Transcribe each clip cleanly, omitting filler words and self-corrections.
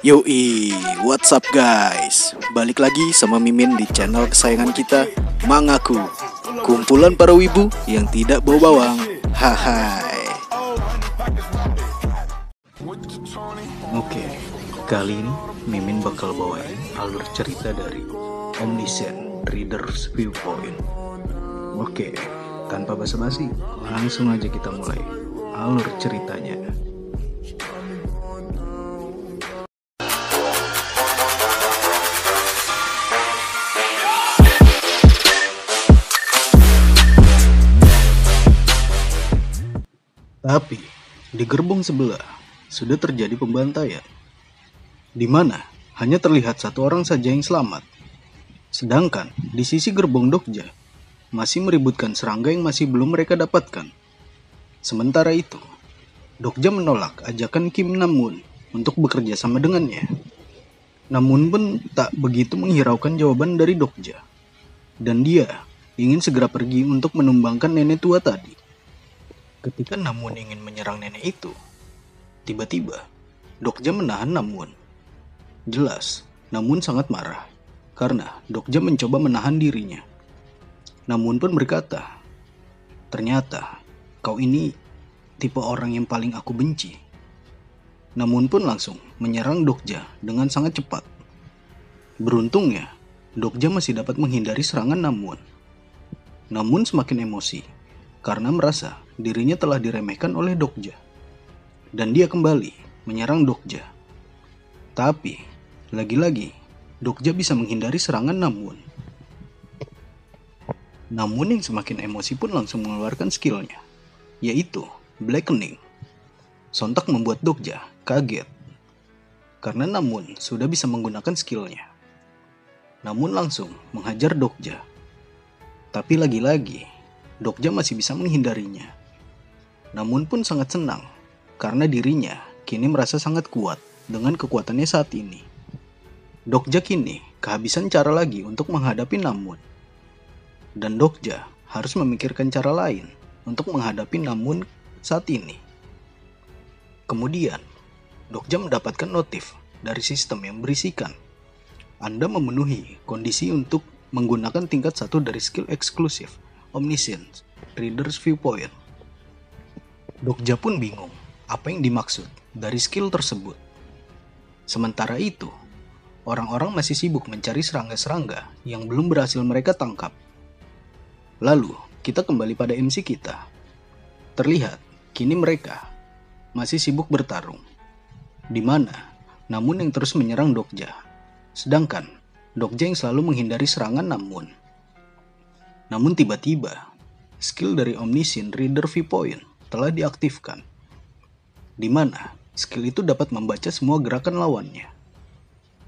Yoi, what's up guys? Balik lagi sama Mimin di channel kesayangan kita, Mangaku. Kumpulan para wibu yang tidak bau bawang. Hai. Oke, kali ini Mimin bakal bawain alur cerita dari Omniscient Reader's Viewpoint. Oke, tanpa basa-basi, langsung aja kita mulai alur ceritanya. Tapi di gerbong sebelah sudah terjadi pembantaian, di mana hanya terlihat satu orang saja yang selamat. Sedangkan di sisi gerbong Dokja masih meributkan serangga yang masih belum mereka dapatkan. Sementara itu, Dokja menolak ajakan Kim Namun untuk bekerja sama dengannya. Namun pun tak begitu menghiraukan jawaban dari Dokja, dan dia ingin segera pergi untuk menumbangkan nenek tua tadi. Ketika Namun ingin menyerang nenek itu, tiba-tiba Dokja menahan Namun. Jelas, Namun sangat marah karena Dokja mencoba menahan dirinya. Namun pun berkata, "Ternyata kau ini tipe orang yang paling aku benci." Namun pun langsung menyerang Dokja dengan sangat cepat. Beruntungnya, Dokja masih dapat menghindari serangan Namun. Namun semakin emosi karena merasa dirinya telah diremehkan oleh Dokja, dan dia kembali menyerang Dokja. Tapi lagi-lagi Dokja bisa menghindari serangan Namun. Namun yang semakin emosi pun langsung mengeluarkan skillnya, yaitu Blackening. Sontak membuat Dokja kaget karena Namun sudah bisa menggunakan skillnya. Namun langsung menghajar Dokja. Tapi lagi-lagi Dokja masih bisa menghindarinya. Namun pun sangat senang karena dirinya kini merasa sangat kuat dengan kekuatannya saat ini. Dokja kini kehabisan cara lagi untuk menghadapi Namun. Dan Dokja harus memikirkan cara lain untuk menghadapi Namun saat ini. Kemudian, Dokja mendapatkan notif dari sistem yang berisikan Anda memenuhi kondisi untuk menggunakan tingkat 1 dari skill eksklusif Omniscient Reader's Viewpoint. Dokja pun bingung apa yang dimaksud dari skill tersebut. Sementara itu, orang-orang masih sibuk mencari serangga-serangga yang belum berhasil mereka tangkap. Lalu, kita kembali pada MC kita. Terlihat, kini mereka masih sibuk bertarung, di mana Namun yang terus menyerang Dokja, sedangkan Dokja yang selalu menghindari serangan Namun. Namun tiba-tiba, skill dari Omniscient Reader Viewpoint telah diaktifkan, di mana skill itu dapat membaca semua gerakan lawannya.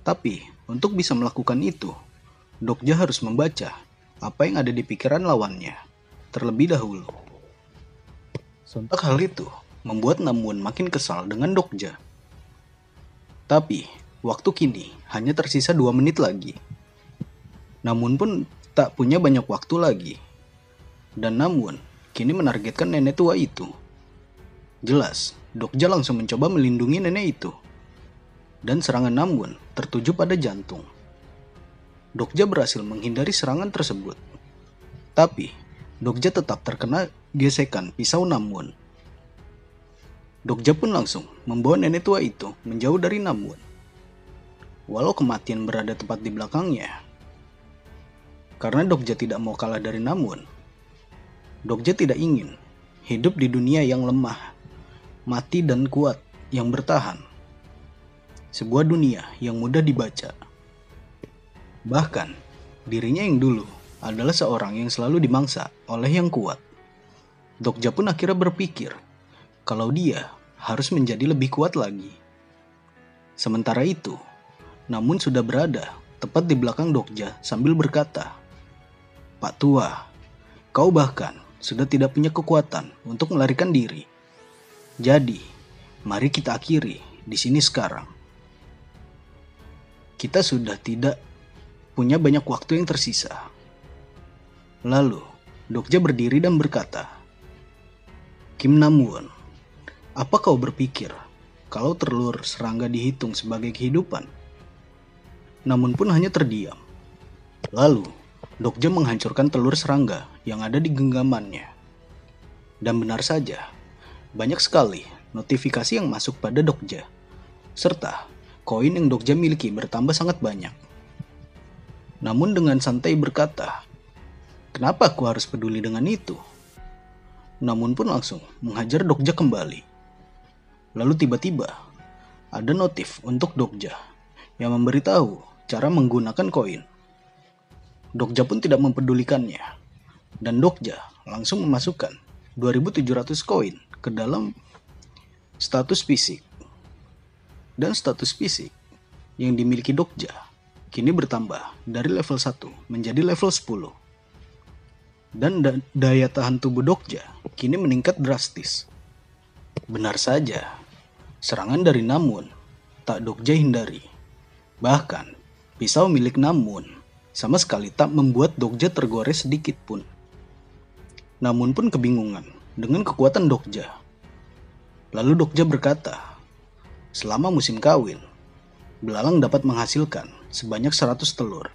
Tapi, untuk bisa melakukan itu, Dokja harus membaca apa yang ada di pikiran lawannya terlebih dahulu. Sontak hal itu membuat Namun makin kesal dengan Dokja. Tapi, waktu kini hanya tersisa 2 menit lagi. Namun pun tak punya banyak waktu lagi. Dan Namun kini menargetkan nenek tua itu. Jelas, Dokja langsung mencoba melindungi nenek itu. Dan serangan Namun tertuju pada jantung. Dokja berhasil menghindari serangan tersebut. Tapi, Dokja tetap terkena gesekan pisau Namun. Dokja pun langsung membawa nenek tua itu menjauh dari Namun. Walau kematian berada tepat di belakangnya, karena Dokja tidak mau kalah dari Namun, Dokja tidak ingin hidup di dunia yang lemah, mati dan kuat yang bertahan. Sebuah dunia yang mudah dibaca. Bahkan, dirinya yang dulu adalah seorang yang selalu dimangsa oleh yang kuat. Dokja pun akhirnya berpikir kalau dia harus menjadi lebih kuat lagi. Sementara itu, Namun sudah berada tepat di belakang Dokja sambil berkata, "Pak Tua, kau bahkan sudah tidak punya kekuatan untuk melarikan diri. Jadi, mari kita akhiri di sini sekarang. Kita sudah tidak punya banyak waktu yang tersisa." Lalu, Dokja berdiri dan berkata, "Kim Namun, apa kau berpikir kalau telur serangga dihitung sebagai kehidupan. Namun pun hanya terdiam. Lalu, Dokja menghancurkan telur serangga yang ada di genggamannya. Dan benar saja, banyak sekali notifikasi yang masuk pada Dokja, serta koin yang Dokja miliki bertambah sangat banyak. Namun dengan santai berkata, "Kenapa aku harus peduli dengan itu?" Namun pun langsung menghajar Dokja kembali. Lalu tiba-tiba ada notif untuk Dokja yang memberitahu cara menggunakan koin. Dokja pun tidak mempedulikannya, dan Dokja langsung memasukkan 2.700 koin ke dalam status fisik. Dan status fisik yang dimiliki Dokja kini bertambah dari level 1 menjadi level 10. Dan daya tahan tubuh Dokja kini meningkat drastis. Benar saja, serangan dari Namun tak Dokja hindari. Bahkan, pisau milik Namun sama sekali tak membuat Dokja tergores sedikit pun. Namun pun kebingungan dengan kekuatan Dokja. Lalu Dokja berkata, selama musim kawin, belalang dapat menghasilkan sebanyak 100 telur.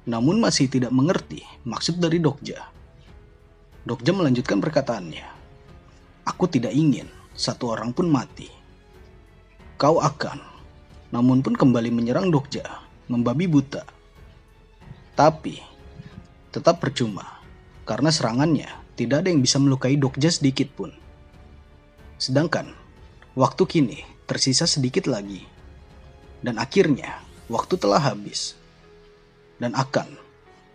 Namun masih tidak mengerti maksud dari Dokja. Dokja melanjutkan perkataannya, "Aku tidak ingin satu orang pun mati. Kau akan." Namun pun kembali menyerang Dokja, membabi buta. Tapi, tetap percuma, karena serangannya tidak ada yang bisa melukai Dokja sedikit pun. Sedangkan, waktu kini tersisa sedikit lagi. Dan akhirnya, waktu telah habis. Dan akan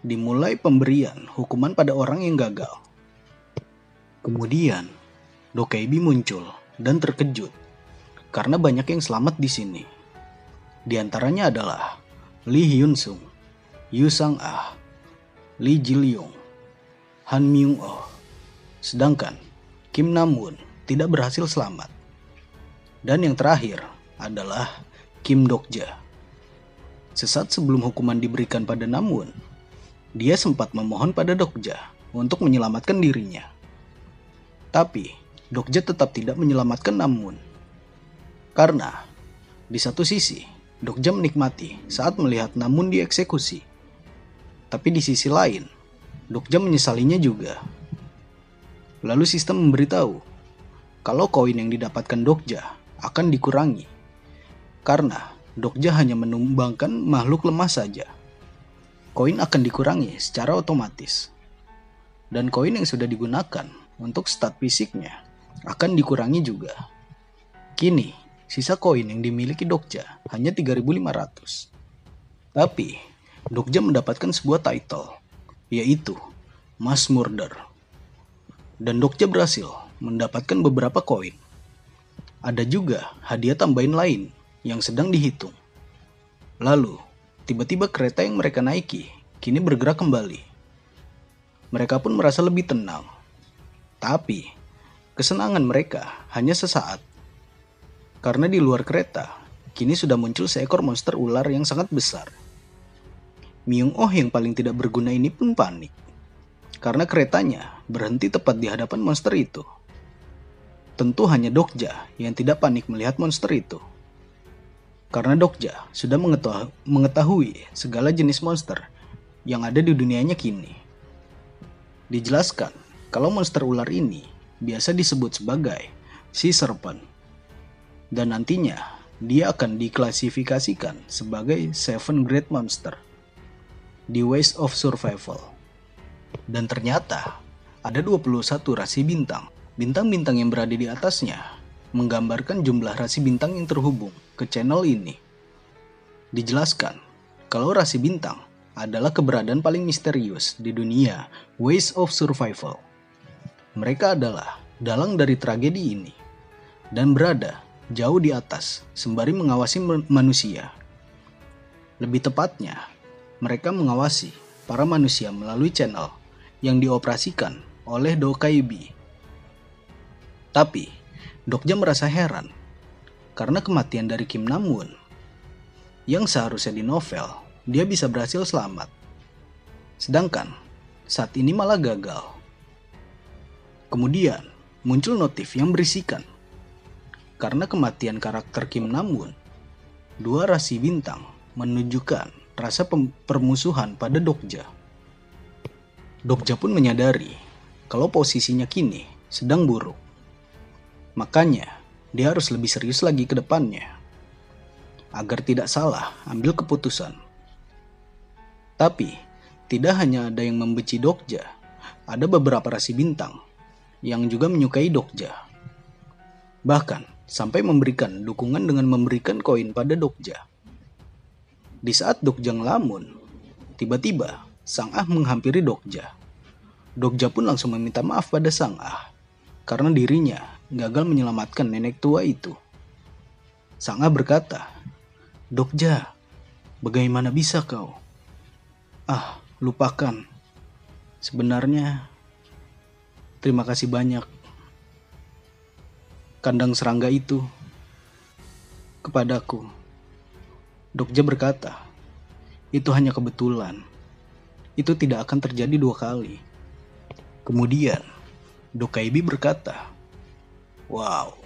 dimulai pemberian hukuman pada orang yang gagal. Kemudian, Dokaibi muncul dan terkejut, karena banyak yang selamat di sini. Di antaranya adalah Lee Hyun Sung, Yu Sang-ah, Lee Ji-lyung, Han Myung-oh. Sedangkan Kim Nam-won tidak berhasil selamat. Dan yang terakhir adalah Kim Dokja. Sesaat sebelum hukuman diberikan pada Nam-won, dia sempat memohon pada Dokja untuk menyelamatkan dirinya. Tapi Dokja tetap tidak menyelamatkan Nam-won. Karena di satu sisi Dokja menikmati saat melihat Nam-won dieksekusi. Tapi di sisi lain, Dokja menyesalinya juga. Lalu sistem memberitahu kalau koin yang didapatkan Dokja akan dikurangi. Karena Dokja hanya menumbangkan makhluk lemah saja. Koin akan dikurangi secara otomatis. Dan koin yang sudah digunakan untuk stat fisiknya akan dikurangi juga. Kini, sisa koin yang dimiliki Dokja hanya 3.500. Tapi, Dokja mendapatkan sebuah title, yaitu Mass Murder. Dan Dokja berhasil mendapatkan beberapa koin. Ada juga hadiah tambahan lain yang sedang dihitung. Lalu, tiba-tiba kereta yang mereka naiki kini bergerak kembali. Mereka pun merasa lebih tenang. Tapi, kesenangan mereka hanya sesaat. Karena di luar kereta, kini sudah muncul seekor monster ular yang sangat besar. Myung-oh yang paling tidak berguna ini pun panik. Karena keretanya berhenti tepat di hadapan monster itu. Tentu hanya Dokja yang tidak panik melihat monster itu. Karena Dokja sudah mengetahui segala jenis monster yang ada di dunianya kini. Dijelaskan kalau monster ular ini biasa disebut sebagai Sea Serpent. Dan nantinya dia akan diklasifikasikan sebagai 7 Great Monster di Ways of Survival. Dan ternyata ada 21 rasi bintang. Bintang-bintang yang berada di atasnya menggambarkan jumlah rasi bintang yang terhubung ke channel ini. Dijelaskan kalau rasi bintang adalah keberadaan paling misterius di dunia Ways of Survival. Mereka adalah dalang dari tragedi ini dan berada jauh di atas sembari mengawasi manusia. Lebih tepatnya, mereka mengawasi para manusia melalui channel yang dioperasikan oleh Dokaibi. Tapi, Dokja merasa heran karena kematian dari Kim Nam-won yang seharusnya di novel dia bisa berhasil selamat. Sedangkan saat ini malah gagal. Kemudian muncul notif yang berisikan karena kematian karakter Kim Namun, dua rasi bintang menunjukkan rasa permusuhan pada Dokja. Dokja pun menyadari kalau posisinya kini sedang buruk. Makanya, dia harus lebih serius lagi ke depannya, agar tidak salah ambil keputusan. Tapi, tidak hanya ada yang membenci Dokja, ada beberapa rasi bintang yang juga menyukai Dokja. Bahkan, sampai memberikan dukungan dengan memberikan koin pada Dokja. Di saat Dokja ngelamun, tiba-tiba Sang Ah menghampiri Dokja. Dokja pun langsung meminta maaf pada Sang Ah karena dirinya gagal menyelamatkan nenek tua itu. Sang Ah berkata, "Dokja, bagaimana bisa kau?" "Ah, lupakan. Sebenarnya, terima kasih banyak kandang serangga itu kepadaku." Dokja berkata, "Itu hanya kebetulan. Itu tidak akan terjadi 2 kali." Kemudian, Dokaibi berkata, "Wow,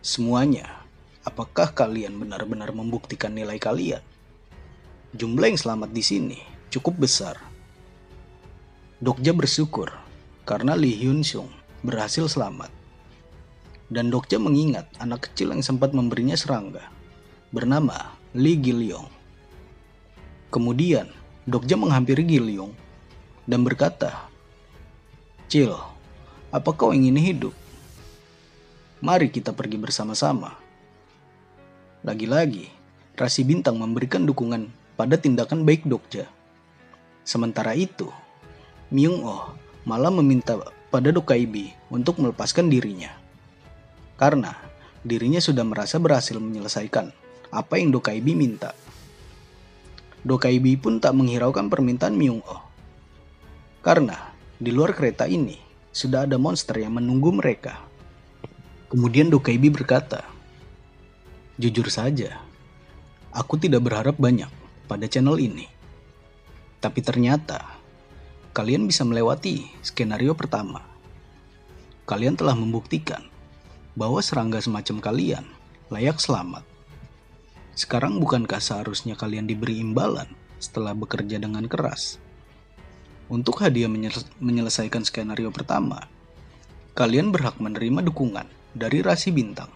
semuanya, apakah kalian benar-benar membuktikan nilai kalian? Jumlah yang selamat di sini cukup besar." Dokja bersyukur karena Lee Hyun Sung berhasil selamat. Dan Dokja mengingat anak kecil yang sempat memberinya serangga, bernama Lee Gilyong. Kemudian, Dokja menghampiri Gilyong dan berkata, "Cil, apa kau ingin hidup? Mari kita pergi bersama-sama." Lagi-lagi, rasi bintang memberikan dukungan pada tindakan baik Dokja. Sementara itu, Myung-oh malah meminta pada Dokaibi untuk melepaskan dirinya. Karena dirinya sudah merasa berhasil menyelesaikan apa yang Dokaibi minta. Dokaibi pun tak menghiraukan permintaan Myung-oh. Karena di luar kereta ini sudah ada monster yang menunggu mereka. Kemudian Dokaibi berkata, "Jujur saja, aku tidak berharap banyak pada channel ini. Tapi ternyata kalian bisa melewati skenario pertama. Kalian telah membuktikan bahwa serangga semacam kalian layak selamat. Sekarang bukankah seharusnya kalian diberi imbalan setelah bekerja dengan keras? Untuk hadiah menyelesaikan skenario pertama, kalian berhak menerima dukungan dari rasi bintang.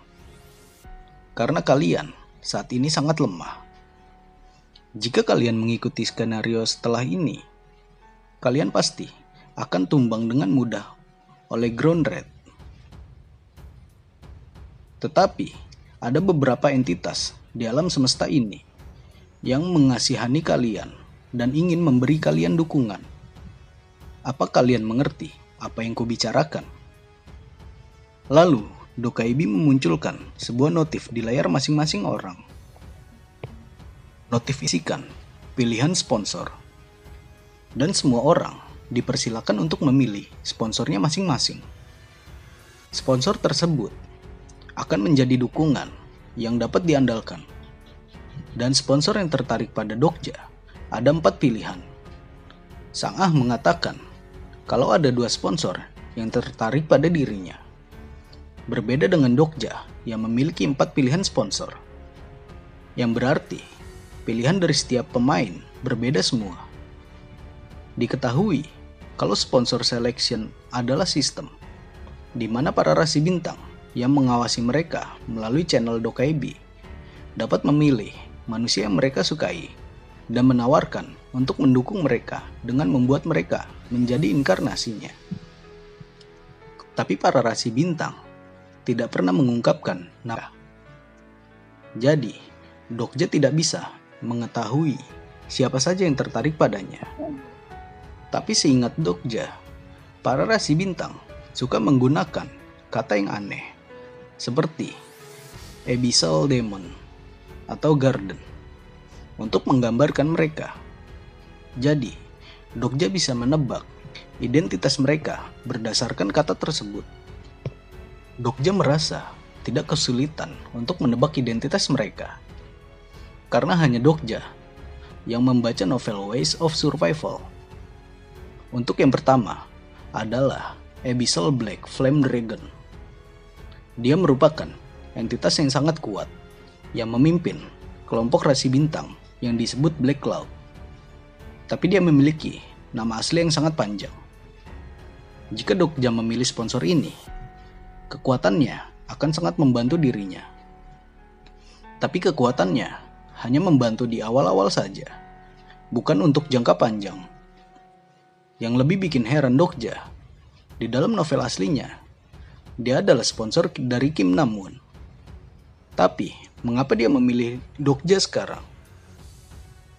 Karena kalian saat ini sangat lemah. Jika kalian mengikuti skenario setelah ini, kalian pasti akan tumbang dengan mudah oleh Ground Red. Tetapi, ada beberapa entitas di alam semesta ini yang mengasihani kalian dan ingin memberi kalian dukungan. Apa kalian mengerti apa yang kubicarakan?" Lalu, Dokaibi memunculkan sebuah notif di layar masing-masing orang. Notif isikan pilihan sponsor. Dan semua orang dipersilakan untuk memilih sponsornya masing-masing. Sponsor tersebut akan menjadi dukungan yang dapat diandalkan. Dan sponsor yang tertarik pada Dokja ada 4 pilihan. Sang Ah mengatakan kalau ada 2 sponsor yang tertarik pada dirinya. Berbeda dengan Dokja yang memiliki 4 pilihan sponsor. Yang berarti pilihan dari setiap pemain berbeda semua. Diketahui kalau sponsor selection adalah sistem di mana para rasi bintang yang mengawasi mereka melalui channel Dokaibi dapat memilih manusia yang mereka sukai dan menawarkan untuk mendukung mereka dengan membuat mereka menjadi inkarnasinya. Tapi para rasi bintang tidak pernah mengungkapkan nama. Jadi, Dokja tidak bisa mengetahui siapa saja yang tertarik padanya. Tapi seingat Dokja, para rasi bintang suka menggunakan kata yang aneh seperti Abyssal Demon atau Garden untuk menggambarkan mereka. Jadi, Dokja bisa menebak identitas mereka berdasarkan kata tersebut. Dokja merasa tidak kesulitan untuk menebak identitas mereka. Karena hanya Dokja yang membaca novel Ways of Survival. Untuk yang pertama adalah Abyssal Black Flame Dragon. Dia merupakan entitas yang sangat kuat, yang memimpin kelompok rasi bintang yang disebut Black Cloud. Tapi dia memiliki nama asli yang sangat panjang. Jika Dokja memilih sponsor ini, kekuatannya akan sangat membantu dirinya. Tapi kekuatannya hanya membantu di awal-awal saja, bukan untuk jangka panjang. Yang lebih bikin heran Dokja, di dalam novel aslinya, dia adalah sponsor dari Kim Nam-won. Tapi, mengapa dia memilih Dokja sekarang?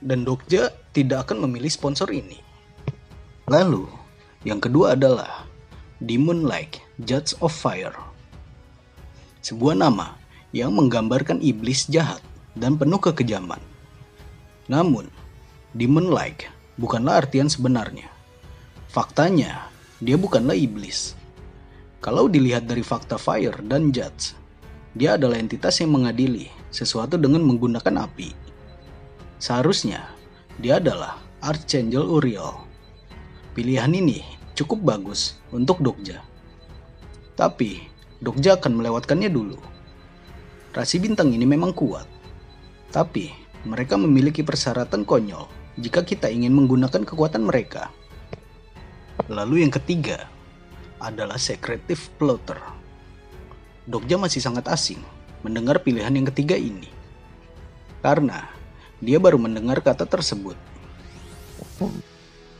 Dan Dokja tidak akan memilih sponsor ini. Lalu, yang kedua adalah Demon Like Judge of Fire. Sebuah nama yang menggambarkan iblis jahat dan penuh kekejaman. Namun, Demon Like bukanlah artian sebenarnya. Faktanya, dia bukanlah iblis. Kalau dilihat dari fakta Fire dan Judge, dia adalah entitas yang mengadili sesuatu dengan menggunakan api. Seharusnya, dia adalah Archangel Uriel. Pilihan ini cukup bagus untuk Dokja. Tapi, Dokja akan melewatkannya dulu. Rasi bintang ini memang kuat. Tapi, mereka memiliki persyaratan konyol jika kita ingin menggunakan kekuatan mereka. Lalu yang ketiga adalah Secretive Plotter. Dokja masih sangat asing mendengar pilihan yang ketiga ini. Karena dia baru mendengar kata tersebut.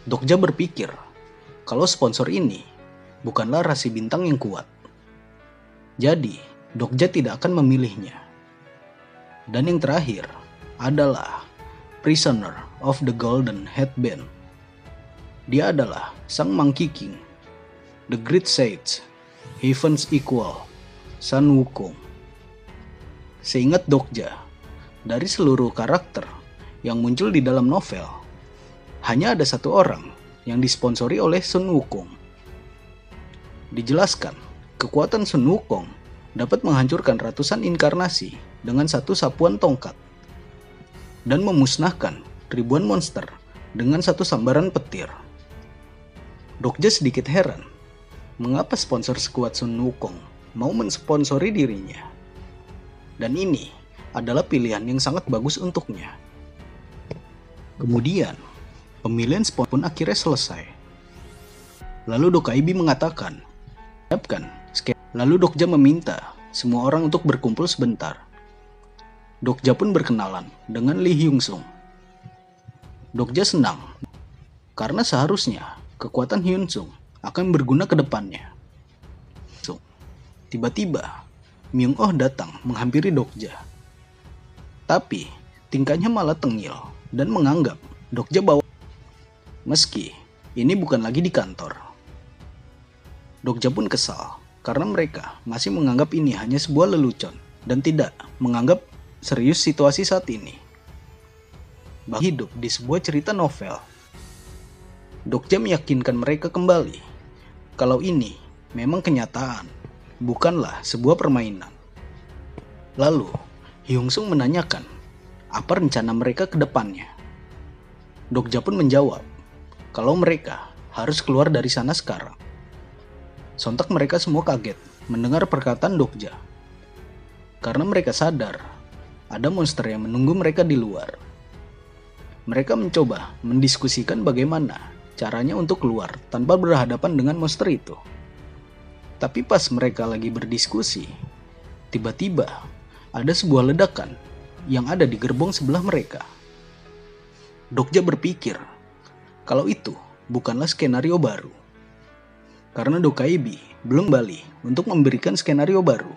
Dokja berpikir kalau sponsor ini bukanlah rasi bintang yang kuat. Jadi, Dokja tidak akan memilihnya. Dan yang terakhir adalah Prisoner of the Golden Headband. Dia adalah sang Monkey King, The Great Sage, Heaven's Equal, Sun Wukong. Seingat Dokja, dari seluruh karakter yang muncul di dalam novel, hanya ada satu orang yang disponsori oleh Sun Wukong. Dijelaskan, kekuatan Sun Wukong dapat menghancurkan ratusan inkarnasi dengan satu sapuan tongkat dan memusnahkan ribuan monster dengan satu sambaran petir. Dokja sedikit heran, mengapa sponsor sekuat Sun Wukong mau mensponsori dirinya. Dan ini adalah pilihan yang sangat bagus untuknya. Kemudian, pemilihan sponsor pun akhirnya selesai. Lalu Dokaibi mengatakan, lalu Dokja meminta semua orang untuk berkumpul sebentar. Dokja pun berkenalan dengan Lee Hyung Sung. Dokja senang, karena seharusnya kekuatan Hyun Sung akan berguna ke depannya. Tiba-tiba, Myung Oh datang menghampiri Dokja. Tapi, tingkahnya malah tengil dan menganggap Dokja bawa. Meski ini bukan lagi di kantor. Dokja pun kesal karena mereka masih menganggap ini hanya sebuah lelucon dan tidak menganggap serius situasi saat ini. Bahkan hidup di sebuah cerita novel. Dokja meyakinkan mereka kembali kalau ini memang kenyataan, bukanlah sebuah permainan. Lalu, Hyung Sung menanyakan apa rencana mereka ke depannya. Dokja pun menjawab kalau mereka harus keluar dari sana sekarang. Sontak mereka semua kaget mendengar perkataan Dokja. Karena mereka sadar ada monster yang menunggu mereka di luar. Mereka mencoba mendiskusikan bagaimana caranya untuk keluar tanpa berhadapan dengan monster itu. Tapi pas mereka lagi berdiskusi, tiba-tiba ada sebuah ledakan yang ada di gerbong sebelah mereka. Dokja berpikir kalau itu bukanlah skenario baru. Karena Dokaibi belum balik untuk memberikan skenario baru.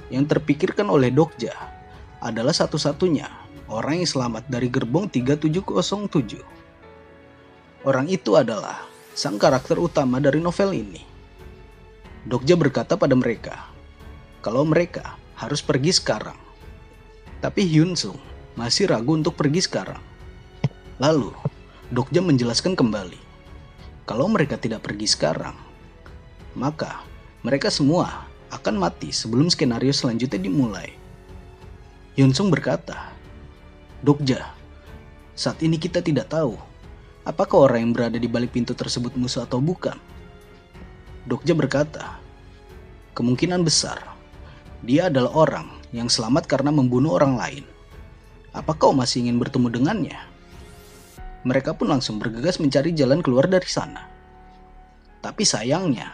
Yang terpikirkan oleh Dokja adalah satu-satunya orang yang selamat dari gerbong 3707. Orang itu adalah sang karakter utama dari novel ini. Dokja berkata pada mereka kalau mereka harus pergi sekarang. Tapi Hyun Sung masih ragu untuk pergi sekarang. Lalu, Dokja menjelaskan kembali kalau mereka tidak pergi sekarang, maka mereka semua akan mati sebelum skenario selanjutnya dimulai. Hyun Sung berkata, Dokja, saat ini kita tidak tahu apakah orang yang berada di balik pintu tersebut musuh atau bukan. Dokja berkata, kemungkinan besar Dia adalah orang yang selamat karena membunuh orang lain. Apa kau masih ingin bertemu dengannya? Mereka pun langsung bergegas mencari jalan keluar dari sana. Tapi sayangnya,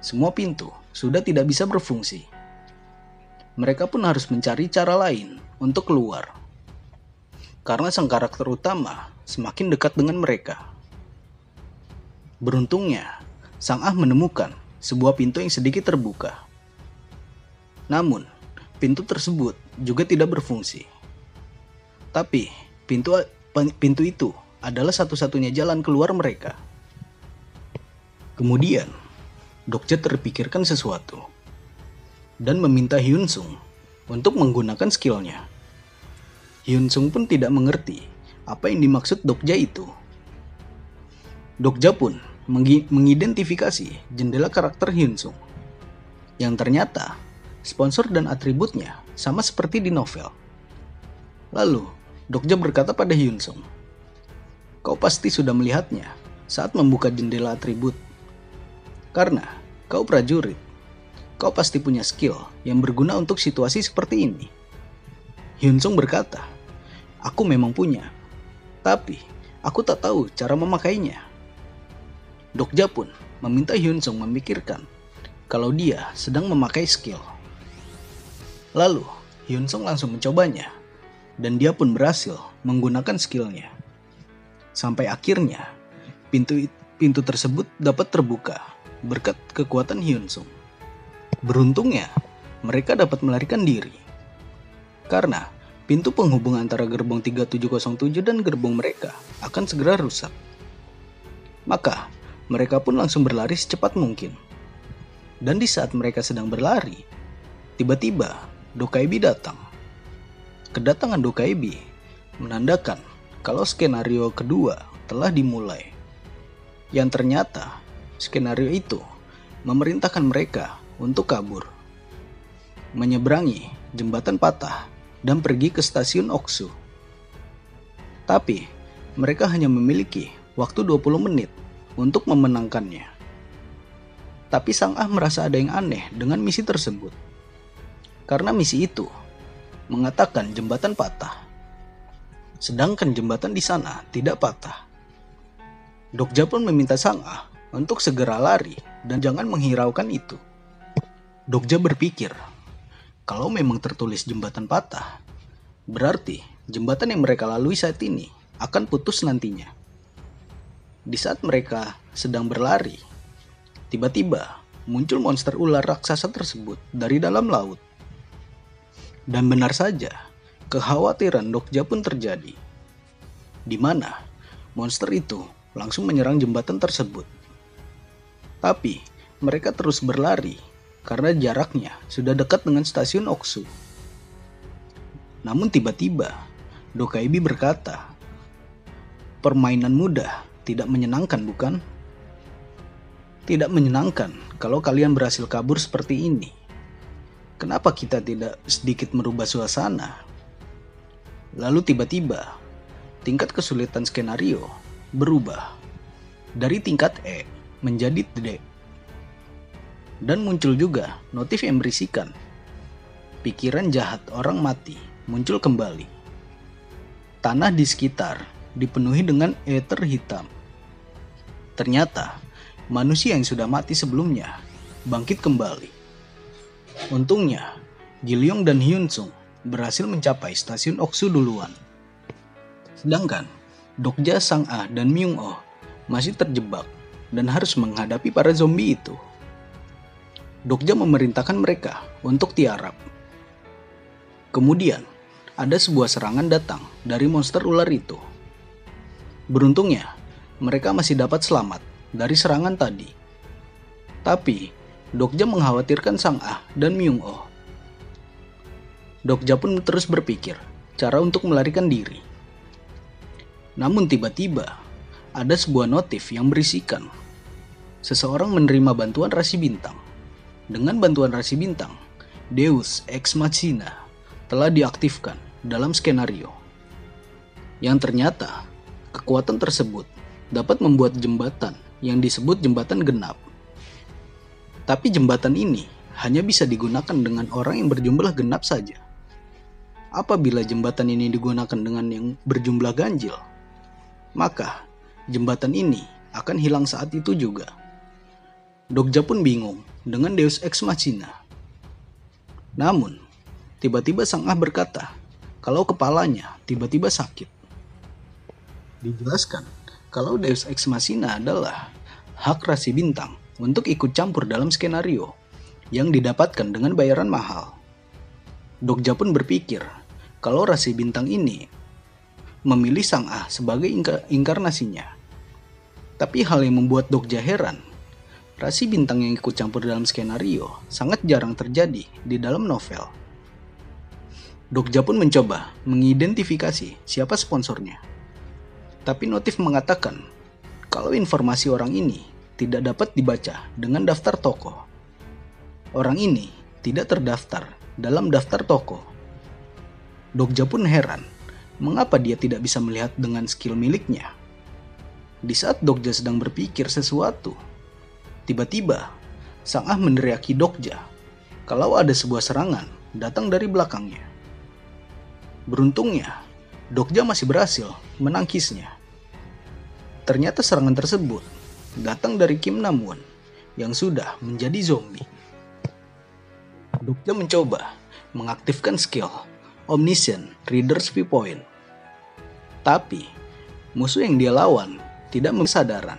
semua pintu sudah tidak bisa berfungsi. Mereka pun harus mencari cara lain untuk keluar. Karena sang karakter utama semakin dekat dengan mereka. Beruntungnya, Sang Ah menemukan sebuah pintu yang sedikit terbuka. Namun, pintu tersebut juga tidak berfungsi. Tapi, pintu itu adalah satu-satunya jalan keluar mereka. Kemudian, Dokja terpikirkan sesuatu dan meminta Hyun Sung untuk menggunakan skillnya. Hyun Sung pun tidak mengerti apa yang dimaksud Dokja itu. Dokja pun mengidentifikasi jendela karakter Hyun Sung, yang ternyata sponsor dan atributnya sama seperti di novel. Lalu, Dokja berkata pada Hyun Sung, "Kau pasti sudah melihatnya saat membuka jendela atribut. Karena kau prajurit, kau pasti punya skill yang berguna untuk situasi seperti ini." Hyun Sung berkata, "Aku memang punya, tapi aku tak tahu cara memakainya." Dokja pun meminta Hyun Sung memikirkan kalau dia sedang memakai skill. Lalu, Hyun Sung langsung mencobanya, dan dia pun berhasil menggunakan skillnya. Sampai akhirnya, pintu tersebut dapat terbuka berkat kekuatan Hyun Sung. Beruntungnya, mereka dapat melarikan diri. Karena pintu penghubung antara gerbong 3707 dan gerbong mereka akan segera rusak. Maka, mereka pun langsung berlari secepat mungkin. Dan di saat mereka sedang berlari, tiba-tiba Dokaibi datang. Kedatangan Dokaibi menandakan kalau skenario kedua telah dimulai. Yang ternyata, skenario itu memerintahkan mereka untuk kabur, menyeberangi jembatan patah, dan pergi ke stasiun Oksu. Tapi, mereka hanya memiliki waktu 20 menit untuk memenangkannya. Tapi Sang Ah merasa ada yang aneh dengan misi tersebut. Karena misi itu mengatakan jembatan patah, sedangkan jembatan di sana tidak patah. Dokja pun meminta Sang Ah untuk segera lari dan jangan menghiraukan itu. Dokja berpikir, kalau memang tertulis jembatan patah, berarti jembatan yang mereka lalui saat ini akan putus nantinya. Di saat mereka sedang berlari, tiba-tiba muncul monster ular raksasa tersebut dari dalam laut. Dan benar saja, kekhawatiran Dokja pun terjadi, di mana monster itu langsung menyerang jembatan tersebut. Tapi mereka terus berlari karena jaraknya sudah dekat dengan stasiun Oksu. Namun tiba-tiba Dokaibi berkata, "Permainan mudah tidak menyenangkan, bukan? Tidak menyenangkan kalau kalian berhasil kabur seperti ini. Kenapa kita tidak sedikit merubah suasana?" Lalu tiba-tiba, tingkat kesulitan skenario berubah dari tingkat E menjadi D. Dan muncul juga notif yang berisikan, pikiran jahat orang mati muncul kembali. Tanah di sekitar dipenuhi dengan ether hitam. Ternyata, manusia yang sudah mati sebelumnya bangkit kembali. Untungnya, Gilyong dan Hyun Sung berhasil mencapai stasiun Oksu duluan. Sedangkan, Dokja, Sang Ah, dan Myung Oh masih terjebak dan harus menghadapi para zombie itu. Dokja memerintahkan mereka untuk tiarap. Kemudian, ada sebuah serangan datang dari monster ular itu. Beruntungnya, mereka masih dapat selamat dari serangan tadi. Tapi, Dokja mengkhawatirkan Sang Ah dan Myung Oh. Dokja pun terus berpikir cara untuk melarikan diri. Namun tiba-tiba, ada sebuah notif yang berisikan, seseorang menerima bantuan rasi bintang. Dengan bantuan rasi bintang, Deus Ex Machina telah diaktifkan dalam skenario. Yang ternyata, kekuatan tersebut dapat membuat jembatan yang disebut jembatan genap. Tapi jembatan ini hanya bisa digunakan dengan orang yang berjumlah genap saja. Apabila jembatan ini digunakan dengan yang berjumlah ganjil, maka jembatan ini akan hilang saat itu juga. Dokja pun bingung dengan Deus Ex Machina. Namun, tiba-tiba sang Ah berkata kalau kepalanya tiba-tiba sakit. Dijelaskan kalau Deus Ex Machina adalah hak rasi bintang untuk ikut campur dalam skenario yang didapatkan dengan bayaran mahal. Dokja pun berpikir kalau rasi bintang ini memilih sang Ah sebagai inkarnasinya. Tapi hal yang membuat Dokja heran, rasi bintang yang ikut campur dalam skenario sangat jarang terjadi di dalam novel. Dokja pun mencoba mengidentifikasi siapa sponsornya. Tapi notif mengatakan kalau informasi orang ini tidak dapat dibaca dengan daftar toko. Orang ini tidak terdaftar dalam daftar toko. Dokja pun heran, mengapa dia tidak bisa melihat dengan skill miliknya. Di saat Dokja sedang berpikir sesuatu, tiba-tiba sang Ah meneriaki Dokja kalau ada sebuah serangan datang dari belakangnya. Beruntungnya, Dokja masih berhasil menangkisnya. Ternyata serangan tersebut datang dari Kim Nam-won yang sudah menjadi zombie. Dokja mencoba mengaktifkan skill Omniscient Reader's Viewpoint. Tapi, musuh yang dia lawan tidak memiliki.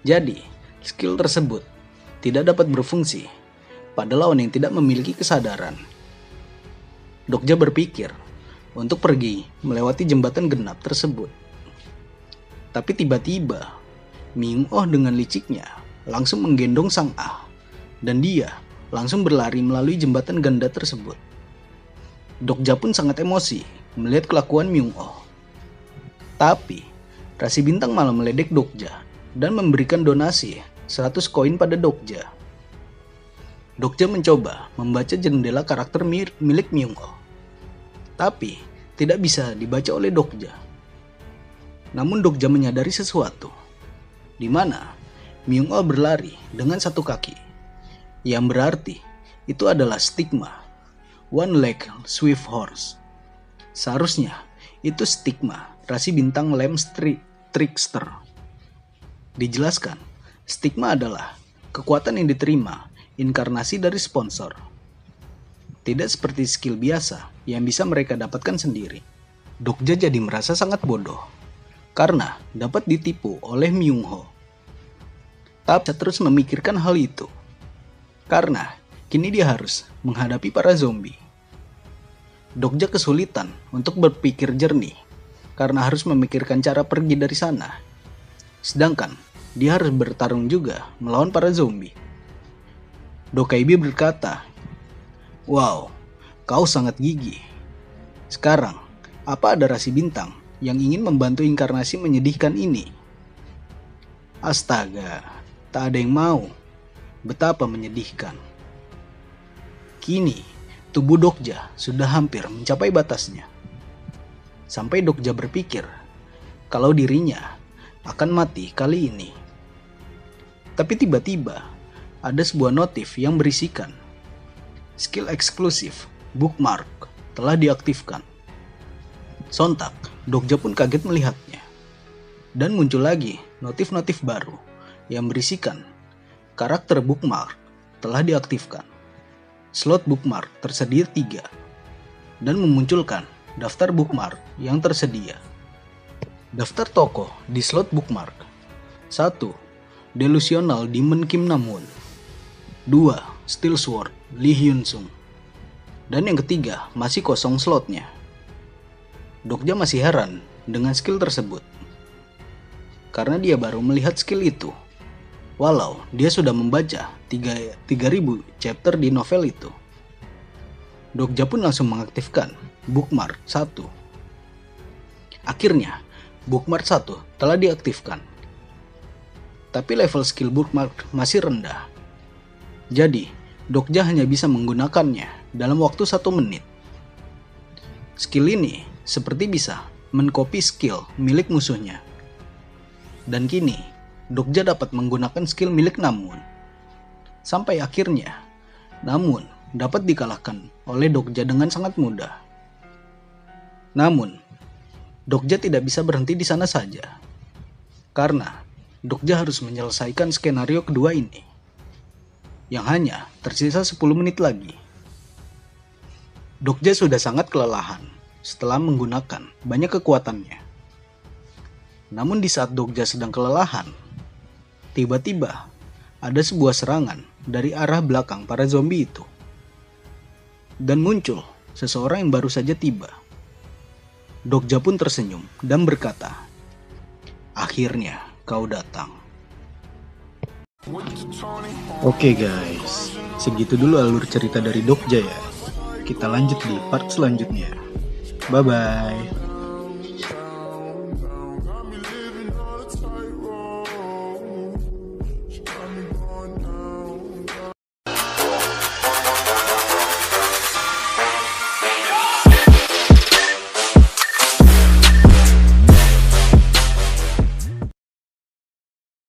Jadi, skill tersebut tidak dapat berfungsi pada lawan yang tidak memiliki kesadaran. Dokja berpikir untuk pergi melewati jembatan genap tersebut. Tapi tiba-tiba, Myung-oh dengan liciknya langsung menggendong sang Ah, dan dia langsung berlari melalui jembatan ganda tersebut. Dokja pun sangat emosi melihat kelakuan Myung-oh. Tapi, rasi bintang malah meledek Dokja dan memberikan donasi 100 koin pada Dokja. Dokja mencoba membaca jendela karakter milik Myung-oh. Tapi, tidak bisa dibaca oleh Dokja. Namun Dokja menyadari sesuatu, di mana Myung-oh berlari dengan satu kaki, yang berarti itu adalah stigma, one leg swift horse. Seharusnya itu stigma rasi bintang Lamb Trickster. Dijelaskan, stigma adalah kekuatan yang diterima inkarnasi dari sponsor. Tidak seperti skill biasa yang bisa mereka dapatkan sendiri. Dokja jadi merasa sangat bodoh karena dapat ditipu oleh Myung-oh. Tapi terus memikirkan hal itu karena kini dia harus menghadapi para zombie. Dokja kesulitan untuk berpikir jernih karena harus memikirkan cara pergi dari sana. Sedangkan dia harus bertarung juga melawan para zombie. Dokaibi berkata, "Wow, kau sangat gigih. Sekarang, apa ada rasi bintang yang ingin membantu inkarnasi menyedihkan ini?" Astaga, tak ada yang mau. Betapa menyedihkan. Kini, tubuh Dokja sudah hampir mencapai batasnya. Sampai Dokja berpikir kalau dirinya akan mati kali ini. Tapi tiba-tiba ada sebuah notif yang berisikan skill eksklusif bookmark telah diaktifkan. Sontak, Dokja pun kaget melihatnya. Dan muncul lagi notif-notif baru yang berisikan karakter bookmark telah diaktifkan. Slot bookmark tersedia 3 dan memunculkan daftar bookmark yang tersedia. Daftar tokoh di slot bookmark. 1. Delusional Demon Kim Nam-won. 2. Steel Sword Lee Hyun Sung. Dan yang ketiga masih kosong slotnya. Dokja masih heran dengan skill tersebut karena dia baru melihat skill itu, walau dia sudah membaca 3.000 chapter di novel itu. Dokja pun langsung mengaktifkan bookmark 1. Akhirnya bookmark 1 telah diaktifkan. Tapi level skill bookmark masih rendah. Jadi Dokja hanya bisa menggunakannya dalam waktu 1 menit. Skill ini seperti bisa mencopy skill milik musuhnya. Dan kini, Dokja dapat menggunakan skill milik Nam-won. Sampai akhirnya, namun dapat dikalahkan oleh Dokja dengan sangat mudah. Namun, Dokja tidak bisa berhenti di sana saja, karena Dokja harus menyelesaikan skenario kedua ini, yang hanya tersisa 10 menit lagi. Dokja sudah sangat kelelahan setelah menggunakan banyak kekuatannya. Namun di saat Dokja sedang kelelahan, tiba-tiba ada sebuah serangan dari arah belakang para zombie itu. Dan muncul seseorang yang baru saja tiba. Dokja pun tersenyum dan berkata, "Akhirnya kau datang." Oke guys, segitu dulu alur cerita dari Dokja ya. Kita lanjut di part selanjutnya. Bye-bye.